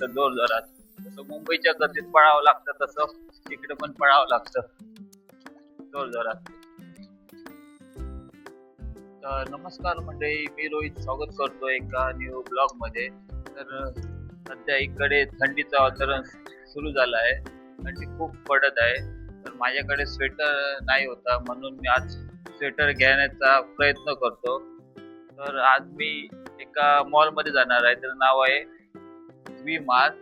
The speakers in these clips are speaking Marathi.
लागतं जोर जोरात. जसं मुंबईच्या गतीत पळावं लागतं तसं तिकडे पण पळावं लागतं जोर जोरात. तर नमस्कार मंडळी, मी रोहित स्वागत करतो एका न्यू ब्लॉग मध्ये. तर सध्या इकडे थंडीचं वातावरण सुरू झालं आहे. थंडी खूप पडत आहे. तर माझ्याकडे स्वेटर नाही होता म्हणून मी आज स्वेटर घेण्याचा प्रयत्न करतो. तर आज मी एका मॉल मध्ये जाणार आहे. त्याचं नाव आहे वी मार्ट.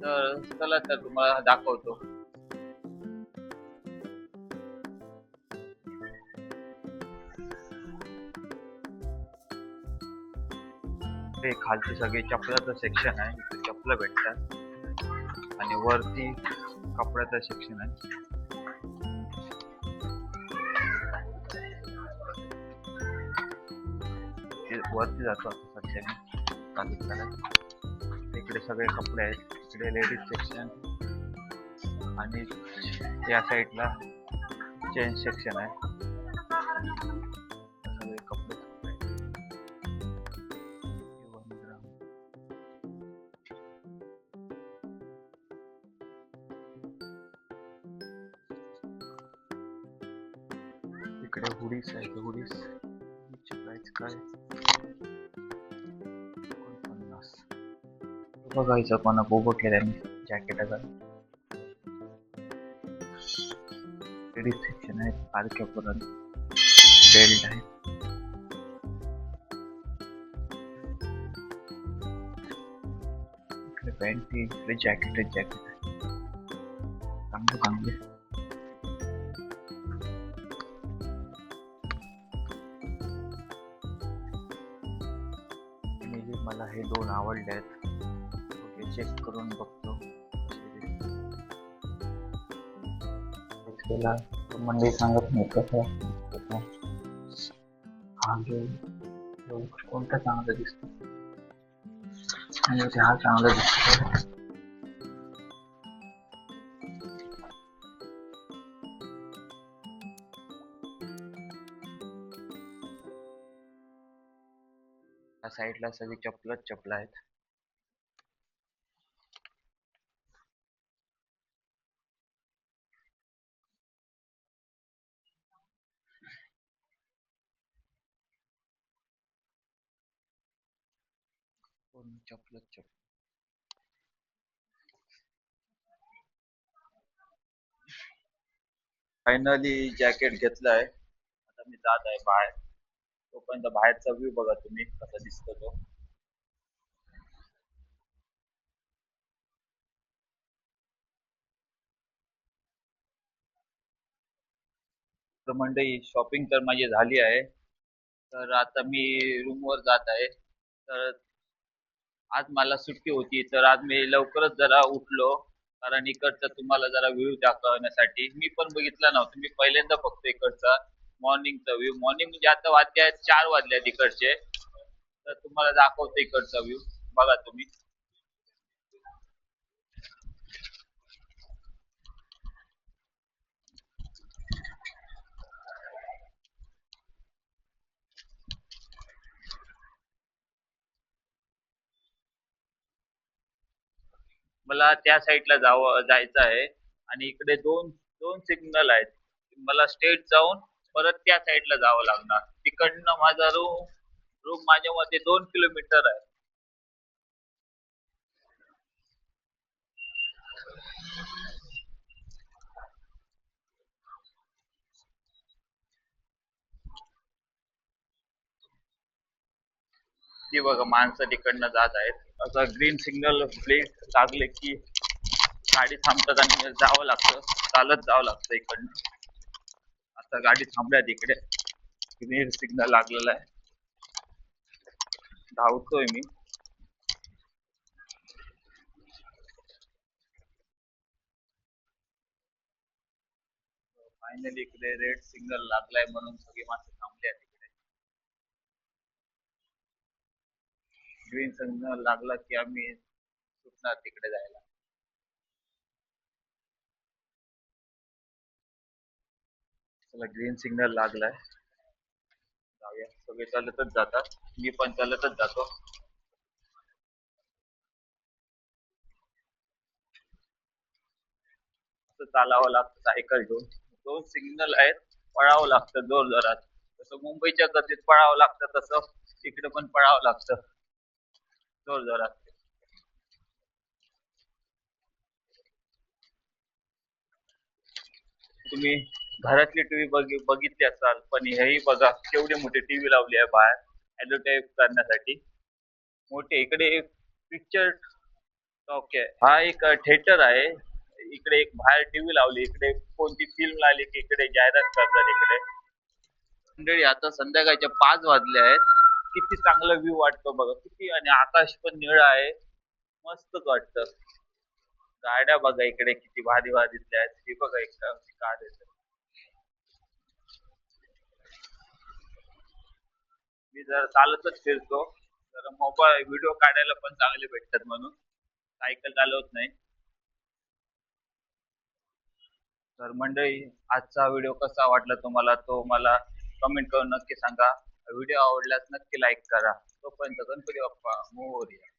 तर चला तर तुम्हाला दाखवतो. हे खालची सगळी चपलाचं सेक्शन आहे. इथे चपला भेटतात आणि वरती कपड्याचं सेक्शन आहे. वरती जातो आता सध्या मी चालत चालत. इकडे सगळे कपडे आहेत. इकडे लेडीज सेक्शन आणि या साईडला जेंट्स सेक्शन आहे. सगळे कपडे इकडे हुडीज आहेत. हुडीज प्राइस काय 49. बघायचं कोणा पोपटलेलं आहे जॅकेटाचा. लेडीज सेक्शन आहे. पारख्या परत बेल्ट आहे. इकडे पॅन्ट, इकडे जॅकेट आहे. चांगले चांगले. मला हे दोन आवडले आहेत. ओके, चेक करून बघतो. त्याला मंडळी सांगत नाही कसं हा घेऊ. कोणता चांगला दिसतो आणि हा चांगला दिसतो. त्या साईडला सगळी चपला आहेत. चपल फायनली जॅकेट घेतलं आहे. आता मी जात आहे बाहेर. तोपर्यंत बाहेरचा व्ह्यू बघा तुम्ही कसा दिसतो तो. तर मंडळी शॉपिंग तर माझी झाली आहे. तर आता मी रूमवर जात आहे. तर आज मला सुट्टी होती तर आज मी लवकरच जरा उठलो. कारण इकडचा तुम्हाला जरा व्ह्यू दाखवण्यासाठी मी पण बघितला नव्हता. मी पहिल्यांदा बघतो इकडचा मॉर्निंगचा व्ह्यू. मॉर्निंग म्हणजे आता वाजले आहेत 4 वाजले इकडचे. तर तुम्हाला दाखवतो इकडचा व्ह्यू बघा तुम्ही. मला त्या साईडला जायचं आहे आणि इकडे दोन दोन सिग्नल आहेत. मला स्ट्रेट जाऊन परत त्या साईडला जावं लागणार. तिकडनं माझा रूम रूम माझ्या मध्ये 2 किलोमीटर आहे. ती बघा माणसं तिकडनं जात आहेत. आता ग्रीन सिग्नल प्लेट लागले की गाडी थांबतात आणि जावं लागतं. चालत जावं लागतं इकडनं. आता गाडी थांबल्या तिकडे. ग्रीन सिग्नल लागलेला आहे. धावतोय मी. फायनली इकडे रेड सिग्नल लागलाय म्हणून सगळी माणसं थांबली आहेत तिकडे. ग्रीन सिग्नल लागला की आम्ही सुटणार तिकडे जायला. चला ग्रीन सिग्नल लागलाय. जाऊया. सगळे चालतच जातात. मी पण चालतच जातो. चालावं लागतं सायकल घेऊन. दोन सिग्नल आहेत, पळावं लागतं जोर जोरात. जसं मुंबईच्या गतीत पळावं लागतं तसं इकडे पण पळावं लागतं जोर जोरात. तुम्ही घरातली टीव्ही बघितली असाल, पण हेही बघा केवढी मोठी टीव्ही लावली आहे बाहेर ऍडव्हर्टाईज करण्यासाठी. मोठे इकडे एक पिक्चर टॉक आहे, हा एक थिएटर आहे. इकडे एक बाहेर टीव्ही लावली, इकडे कोणती फिल्म लागली की इकडे जाहिरात करतात इकडे. मंडळी आता संध्याकाळच्या 5 वाजले आहेत. किती चांगला व्ह्यू वाटतो बघा, किती, आणि आकाश पण निळं आहे, मस्त वाटतं. गाड्या बघा इकडे किती भारी भारी दिसल्या आहेत, हे बघा एक कार आहे. मी जर चालतच फिरतो, तर मोबाईल व्हिडिओ काढायला पण चांगले भेटतात म्हणून सायकल चालवत नाही. तर मंडळी, आजचा व्हिडिओ कसा वाटला तुम्हाला तो मला कमेंट करून नक्की सांगा. व्हिडिओ आवडल्यास नक्की लाईक करा. तोपर्यंत गणपती बाप्पा मोरया.